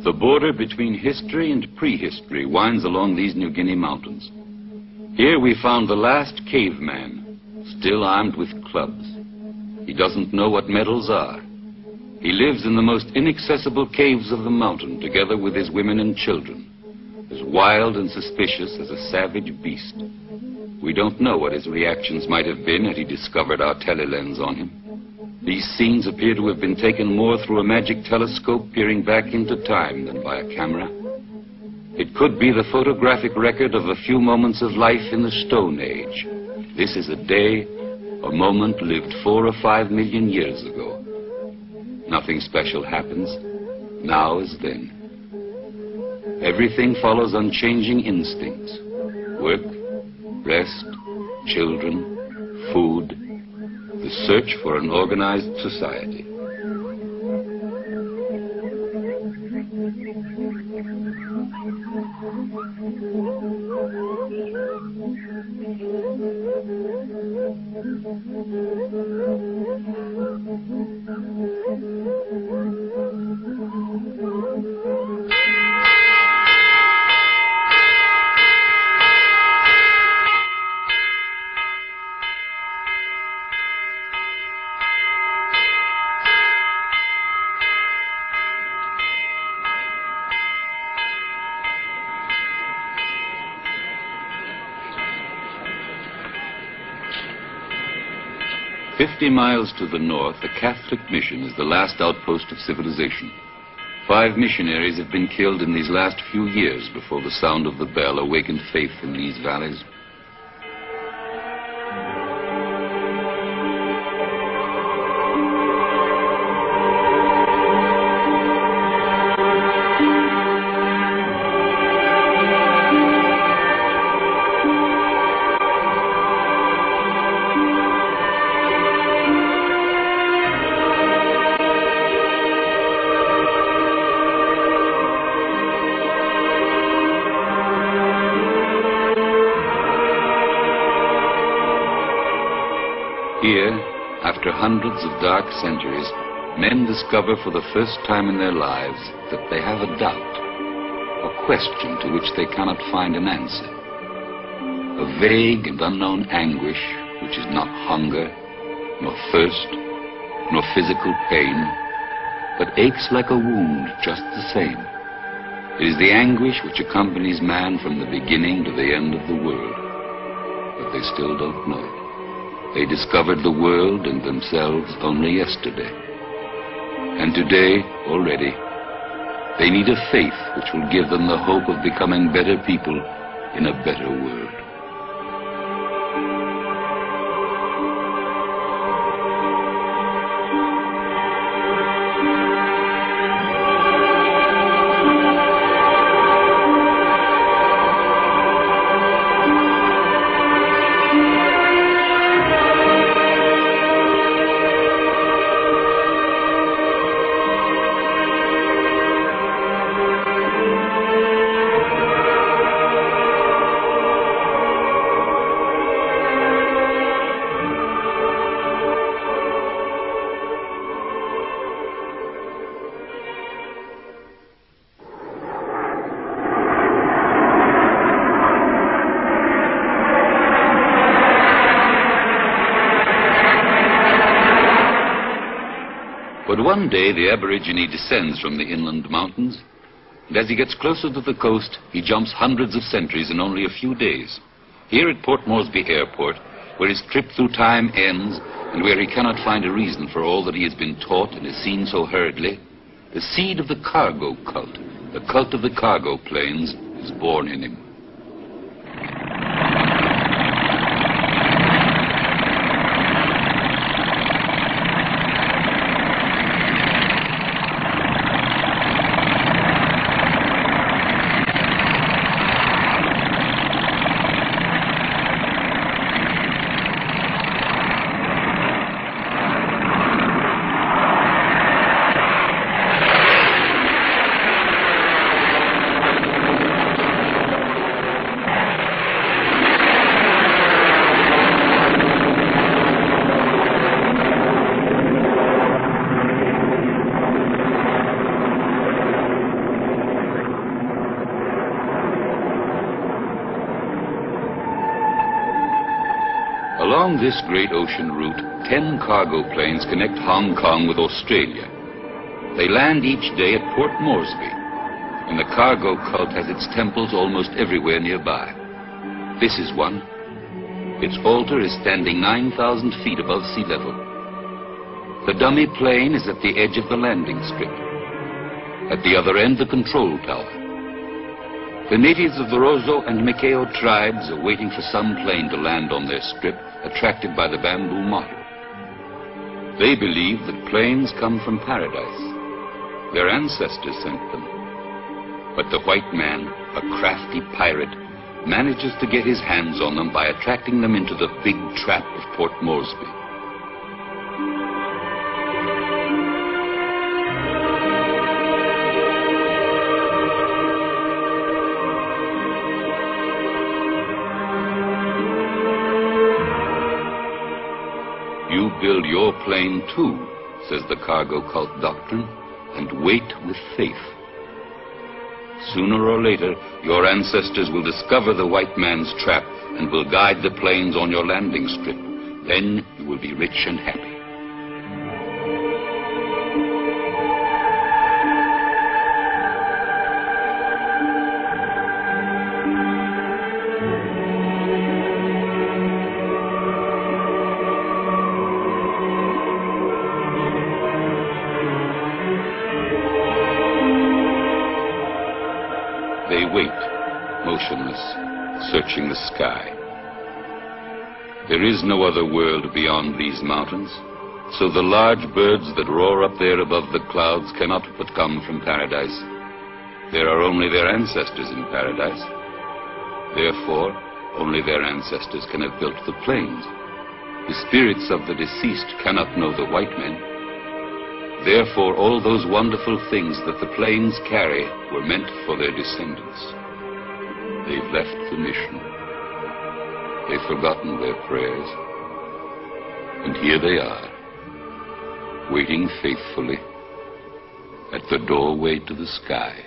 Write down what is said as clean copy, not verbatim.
The border between history and prehistory winds along these New Guinea mountains. Here we found the last caveman, still armed with clubs. He doesn't know what metals are. He lives in the most inaccessible caves of the mountain, together with his women and children, as wild and suspicious as a savage beast. We don't know what his reactions might have been had he discovered our telelens on him. These scenes appear to have been taken more through a magic telescope peering back into time than by a camera. It could be the photographic record of a few moments of life in the Stone Age. This is a day, a moment lived 4 or 5 million years ago. Nothing special happens, now as then. Everything follows unchanging instincts. Work, rest, children, food, the search for an organized society. "50 miles to the north, a Catholic mission is the last outpost of civilization. 5 missionaries have been killed in these last few years before the sound of the bell awakened faith in these valleys. Here, after hundreds of dark centuries, men discover for the first time in their lives that they have a doubt, a question to which they cannot find an answer. A vague and unknown anguish, which is not hunger, nor thirst, nor physical pain, but aches like a wound just the same. It is the anguish which accompanies man from the beginning to the end of the world. But they still don't know it. They discovered the world and themselves only yesterday. And today, already, they need a faith which will give them the hope of becoming better people in a better world. But one day the Aborigine descends from the inland mountains, and as he gets closer to the coast, he jumps hundreds of centuries in only a few days. Here at Port Moresby Airport, where his trip through time ends, and where he cannot find a reason for all that he has been taught and has seen so hurriedly, the seed of the cargo cult, the cult of the cargo planes, is born in him. Along this great ocean route, 10 cargo planes connect Hong Kong with Australia. They land each day at Port Moresby, and the cargo cult has its temples almost everywhere nearby. This is one. Its altar is standing 9,000 feet above sea level. The dummy plane is at the edge of the landing strip. At the other end, the control tower. The natives of the Rozo and Mikeo tribes are waiting for some plane to land on their strip, attracted by the bamboo motto. They believe that planes come from paradise. Their ancestors sent them. But the white man, a crafty pirate, manages to get his hands on them by attracting them into the big trap of Port Moresby. You build your plane too, says the cargo cult doctrine, and wait with faith. Sooner or later, your ancestors will discover the white man's trap and will guide the planes on your landing strip. Then you will be rich and happy. They wait, motionless, searching the sky. There is no other world beyond these mountains, so the large birds that roar up there above the clouds cannot but come from paradise. There are only their ancestors in paradise. Therefore, only their ancestors can have built the planes. The spirits of the deceased cannot know the white men. Therefore, all those wonderful things that the planes carry were meant for their descendants. They've left the mission. They've forgotten their prayers. And here they are, waiting faithfully at the doorway to the sky.